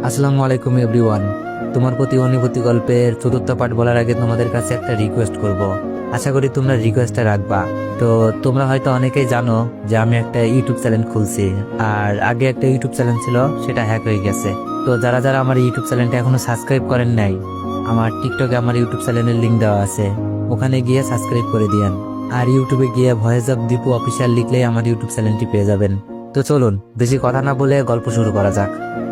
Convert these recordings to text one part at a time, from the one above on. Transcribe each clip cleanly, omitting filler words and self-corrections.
আসসালামু আলাইকুম এভরিওয়ান। তোমার প্রতি অনুভূতি গল্পের চতুর্থ পার্ট বলার আগে তোমাদের কাছে একটা রিকোয়েস্ট করব। আশা করি তোমরা রিকোয়েস্টটা রাখবা। তো তোমরা হয়তো অনেকেই জানো যে আমি একটা ইউটিউব চ্যানেল খুলছি, আর আগে একটা ইউটিউব চ্যানেল ছিল, সেটা হ্যাক হয়ে গেছে। তো যারা যারা আমার ইউটিউব চ্যানেলটা এখনো সাবস্ক্রাইব করেন নাই, আমার টিকটকে আমার ইউটিউব চ্যানেলের লিঙ্ক দেওয়া আছে, ওখানে গিয়ে সাবস্ক্রাইব করে দিয়েন। আর ইউটিউবে গিয়ে ভয়েস অফ দীপু অফিসিয়াল লিখলেই আমার ইউটিউব চ্যানেলটি পেয়ে যাবেন। তো চলুন বেশি কথা না বলে গল্প শুরু করা যাক।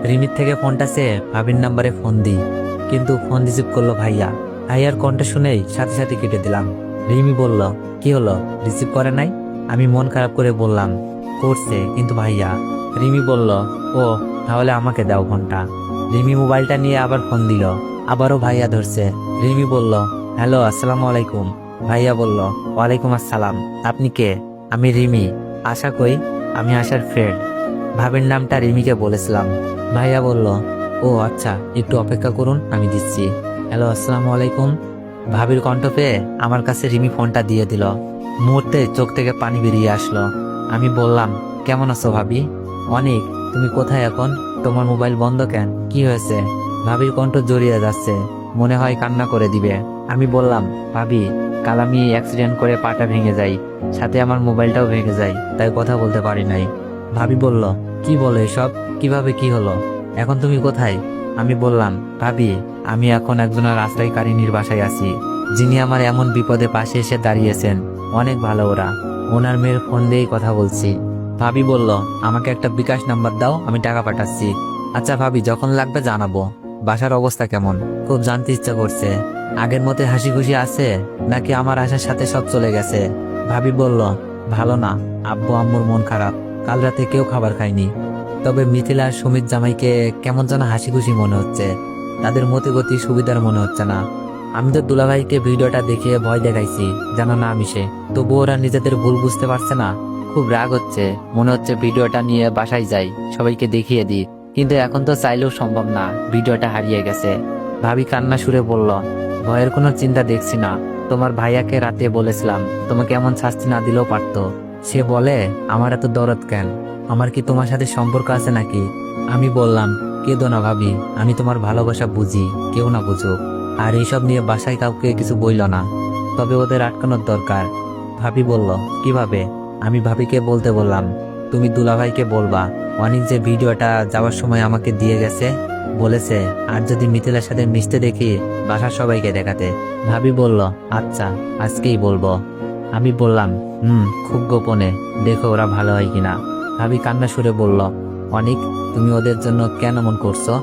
রিমির থেকে ফোনটা সে ভাবির নাম্বারে ফোন দিই, কিন্তু ফোন রিসিভ করলো ভাইয়া। ভাইয়ার কণ্ঠ শুনেই সাথে সাথে কেটে দিলাম। রিমি বলল, কি হলো, রিসিভ করে নাই? আমি মন খারাপ করে বললাম, করছে কিন্তু ভাইয়া। রিমি বলল, ও তাহলে আমাকে দাও ফোনটা। রিমি মোবাইলটা নিয়ে আবার ফোন দিল, আবারও ভাইয়া ধরছে। রিমি বলল, হ্যালো আসসালামু আলাইকুম। ভাইয়া বলল, ওয়ালাইকুম আসসালাম। আপনি কে? আমি রিমি। আশা কই? আমি আশার ফ্রেন্ড। ভাবির নামটা রিমিকে বলেছিলাম। ভাইয়া বলল, ও আচ্ছা, একটু অপেক্ষা করুন, আমি দিচ্ছি। হ্যালো আসসালামু আলাইকুম। ভাবির কণ্ঠ পেয়ে আমার কাছে রিমি ফোনটা দিয়ে দিল। মুহূর্তে চোখ থেকে পানি বেরিয়ে আসলো। আমি বললাম, কেমন আছো ভাবি? অনেক। তুমি কোথায় এখন? তোমার মোবাইল বন্ধ কেন, কি হয়েছে? ভাবির কণ্ঠ জড়িয়ে যাচ্ছে, মনে হয় কান্না করে দিবে। আমি বললাম, ভাবি, কাল আমি অ্যাক্সিডেন্ট করে পাটা ভেঙে যাই, সাথে আমার মোবাইলটাও ভেঙে যায়, তাই কথা বলতে পারি নাই। ভাবি বলল, কি বলো এসব, কিভাবে, কি হলো? এখন তুমি কোথায়? আমি বললাম, ভাবি, আমি এখন একজনের আশ্রয়কারিনীর বাসায় আছি, যিনি আমার এমন বিপদে পাশে এসে দাঁড়িয়েছেন। অনেক ভালো ওরা, ওনার মেয়ের ফোন দিয়েই কথা বলছি। ভাবি বলল, আমাকে একটা বিকাশ নাম্বার দাও, আমি টাকা পাঠাচ্ছি। আচ্ছা ভাবি, যখন লাগবে জানাবো। বাসার অবস্থা কেমন? খুব জানতে ইচ্ছা করছে। আগের মতো হাসি খুশি আছে, নাকি আমার আসার সাথে সব চলে গেছে? ভাবি বলল, ভালো না, আব্বু আম্মুর মন খারাপ, কাল রাতে কেউ খাবার খায়নি। তবে মিথিলা আর সুমিত জামাইকে কেমন যেন হাসি খুশি মনে হচ্ছে, তাদের মতি গতি সুবিধার মনে হচ্ছে না। আমি তো দুলাভাইকে ভিডিওটা দেখে ভয় দেখাইছি যেন না মিশে, তবু ওরা নিজেদের ভুল বুঝতে পারছে না। খুব রাগ হচ্ছে, মনে হচ্ছে ভিডিওটা নিয়ে বাসায় যাই, সবাইকে দেখিয়ে দিই, কিন্তু এখন তো চাইলেও সম্ভব না, ভিডিওটা হারিয়ে গেছে। ভাবি কান্না সুরে বলল, ভয়ের কোনো চিন্তা দেখছি না। তোমার ভাইয়াকে রাতে বলেছিলাম, তোমাকে এমন শাস্তি না দিলেও পারতো। সে বলে, আমার এত দরদ কেন? আমার কি তোমার সাথে সম্পর্ক আছে নাকি? আমি বললাম, কেঁদো না ভাবি, আমি তোমার ভালোবাসা বুঝি, কেউ না বুঝুক। আর এইসব নিয়ে বাসায় কাউকে কিছু বইল না, তবে ওদের আটকানোর দরকার। ভাবি বলল, কিভাবে? আমি ভাবিকে বলতে বললাম, তুমি দুলাভাইকে বলবা, অনেক যে ভিডিওটা যাওয়ার সময় আমাকে দিয়ে গেছে, বলেছে আর যদি মিথিলার সাথে মিশতে দেখি বাসার সবাইকে দেখাতে। ভাবি বলল, আচ্ছা, আজকেই বলবো। আমি বললাম, খুব গোপনে, দেখো ওরা ভালো হয় কিনা। ভাবি কান্না সুরে বলল, অনেক, তুমি ওদের জন্য কেন মন করছো?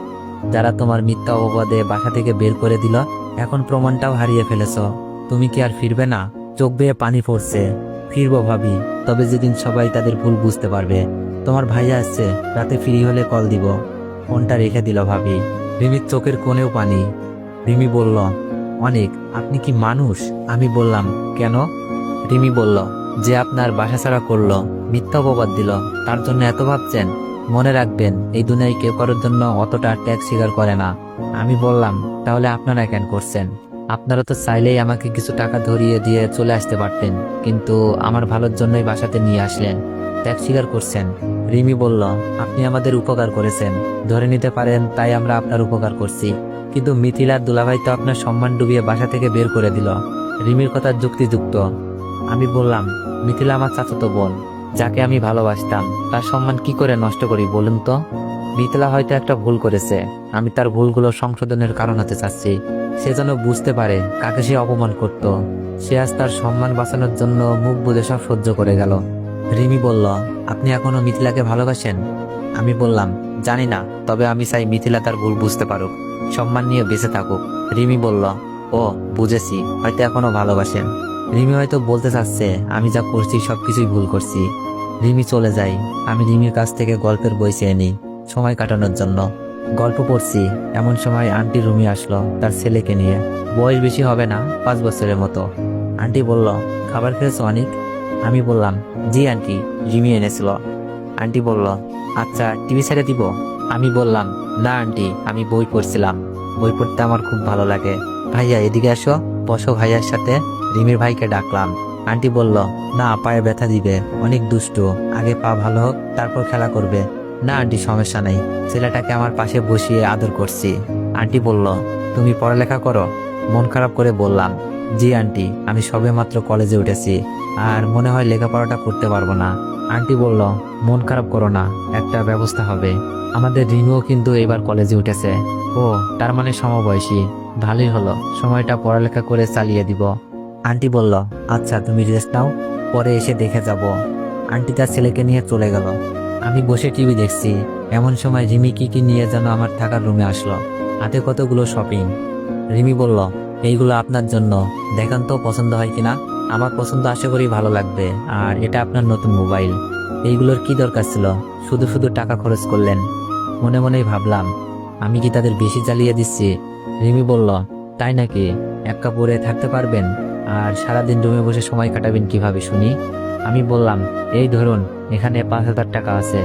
যারা তোমার মিথ্যা অপবাদে বাসা থেকে বের করে দিল, এখন প্রমাণটাও হারিয়ে ফেলেছো, তুমি কি আর ফিরবে না? চোখ বেয়ে পানি পড়ছে। ফিরবো ভাবি, তবে যেদিন সবাই তাদের ভুল বুঝতে পারবে। তোমার ভাইয়া আসছে, রাতে ফ্রি হলে কল দিব। ফোনটা রেখে দিল ভাবি। রিমির চোখের কোণেও পানি। রিমি বলল, অনেক, আপনি কি মানুষ? আমি বললাম, কেন? রিমি বলল, যে আপনার বাসা ছাড়া করলো, মিথ্যা অপবাদ দিল, তার জন্য এত ভাবছেন? মনে রাখবেন, এই দুনিয়ায় কেউ কারোর জন্য অতটা ত্যাগ স্বীকার করে না। আমি বললাম, তাহলে আপনারা কেন করছেন? আপনারা তো চাইলেই আমাকে কিছু টাকা ধরিয়ে দিয়ে চলে আসতে পারতেন, কিন্তু আমার ভালোর জন্যই বাসাতে নিয়ে আসলেন, ত্যাগ স্বীকার করছেন। রিমি বলল, আপনি আমাদের উপকার করেছেন, ধরে নিতে পারেন তাই আমরা আপনার উপকার করছি, কিন্তু মিথিলার দুলাভাই তো আপনার সম্মান ডুবিয়ে বাসা থেকে বের করে দিল। রিমির কথা যুক্তিযুক্ত। আমি বললাম, মিথিলা আমার চাচাতো বোন, যাকে আমি ভালোবাসতাম, তার সম্মান কি করে নষ্ট করি বলুন তো? মিথিলা হয়তো একটা ভুল করেছে, আমি তার ভুলগুলো সংশোধনের কারণ হতে চাচ্ছি। সে যেন বুঝতে পারে কাকে সে অপমান করত। সে আজ তার সম্মান বাঁচানোর জন্য মুখ বুজে সব সহ্য করে গেল। রিমি বলল, আপনি এখনো মিথিলাকে ভালোবাসেন? আমি বললাম, জানি না, তবে আমি চাই মিথিলা তার ভুল বুঝতে পারুক, সম্মান নিয়ে বেঁচে থাকুক। রিমি বলল, ও বুঝেছি, হয়তো এখনো ভালোবাসেন। রিমি হয়তো বলতে চাচ্ছে আমি যা করছি সবকিছুই ভুল করছি। রিমি চলে যায়, আমি রিমির কাছ থেকে গল্পের বই চেয়ে নিই সময় কাটানোর জন্য। গল্প পড়ছি, এমন সময় আন্টি রুমি আসলো তার ছেলেকে নিয়ে। বয়স বেশি হবে না, 5 বছরের মতো। আন্টি বলল, খাবার খেয়েছো অনেক? আমি বললাম, জি আন্টি, রিমি এনেছিল। আন্টি বলল, আচ্ছা টিভি ছেড়ে দিব? আমি বললাম, না আন্টি, আমি বই পড়ছিলাম, বই পড়তে আমার খুব ভালো লাগে। ভাইয়া এদিকে আসো, বসো ভাইয়ার সাথে। রিমির ভাইকে ডাকলাম। আন্টি বলল, না, পায়ে ব্যথা দিবে, অনেক দুষ্টু, আগে পা ভালো হোক তারপর খেলা করবে। না আন্টি, সমস্যা নেই, ছেলেটাকে আমার পাশে বসিয়ে আদর করছি। আন্টি বলল, তুমি পড়ালেখা করো? মন খারাপ করে বললাম, জি আন্টি, আমি সবেমাত্র কলেজে উঠেছি, আর মনে হয় লেখাপড়াটা করতে পারবো না। আন্টি বলল, মন খারাপ করো না, একটা ব্যবস্থা হবে। আমাদের রিমিও কিন্তু এবার কলেজে উঠেছে। ও, তার মানে সমবয়সী, ভালোই হলো, সময়টা পড়ালেখা করে চালিয়ে দিব। আন্টি বলল, আচ্ছা তুমি রেস্ট নাও, পরে এসে দেখে যাব। আন্টি তার ছেলেকে নিয়ে চলে গেল। আমি বসে টিভি দেখছি, এমন সময় রিমি কি নিয়ে যেন আমার থাকার রুমে আসলো, হাতে কতগুলো শপিং। রিমি বলল, এইগুলো আপনার জন্য, দেখান তো পছন্দ হয় কিনা। আমার পছন্দ, আশা করি ভালো লাগবে। আর এটা আপনার নতুন মোবাইল, এইগুলোর কি দরকার ছিল, শুধু শুধু টাকা খরচ করলেন। মনে মনেই ভাবলাম, আমি কি তাদের বেশি জ্বালিয়ে দিচ্ছি। রিমি বলল, তাই নাকি? এক কাপড়ে থাকতে পারবেন? আর সারাদিন রুমে বসে সময় কাটাবেন কিভাবে শুনি? আমি বললাম, এই ধরুন, এখানে 5,000 টাকা আছে,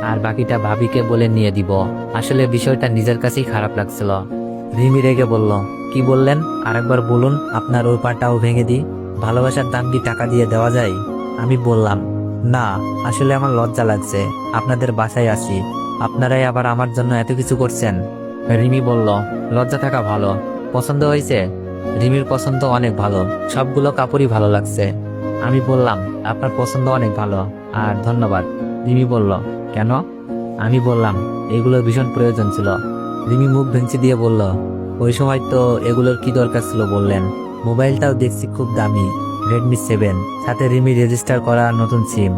আর বাকিটা ভাবিকে বলে নিয়ে দিব। আসলে বিষয়টা নিজের কাছেই খারাপ লাগছিল। রিমি রেগে বলল, কি বললেন? আরেকবার বলুন, আপনার ওই পাটাও ভেঙে দিই। ভালোবাসার দাম কি টাকা দিয়ে দেওয়া যায়? আমি বললাম, না, আসলে আমার লজ্জা লাগছে, আপনাদের বাসায় আছি, আপনারাই আবার আমার জন্য এত কিছু করছেন। রিমি বলল, লজ্জা থাকা ভালো। পছন্দ হয়েছে? রিমির পছন্দ অনেক ভালো, সবগুলো কাপড়ই ভালো লাগছে। আমি বললাম, আপনার পছন্দ অনেক ভালো, আর ধন্যবাদ। রিমি বলল, কেন? আমি বললাম, এগুলোর ভীষণ প্রয়োজন ছিল। রিমি মুখ ভেঙচি দিয়ে বলল, ওই সময় তো এগুলোর কি দরকার ছিল বললেন। মোবাইলটাও দেখছি খুব দামি, রেডমি 7, সাথে রিমি রেজিস্টার করা নতুন সিম,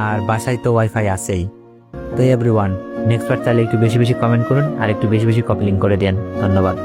আর বাসায় তো ওয়াইফাই আছেই। তো এভরিওয়ান, নেক্সট বার চাইলে একটু বেশি বেশি কমেন্ট করুন, আর একটু বেশি বেশি কপি লিঙ্ক করে দেন। ধন্যবাদ।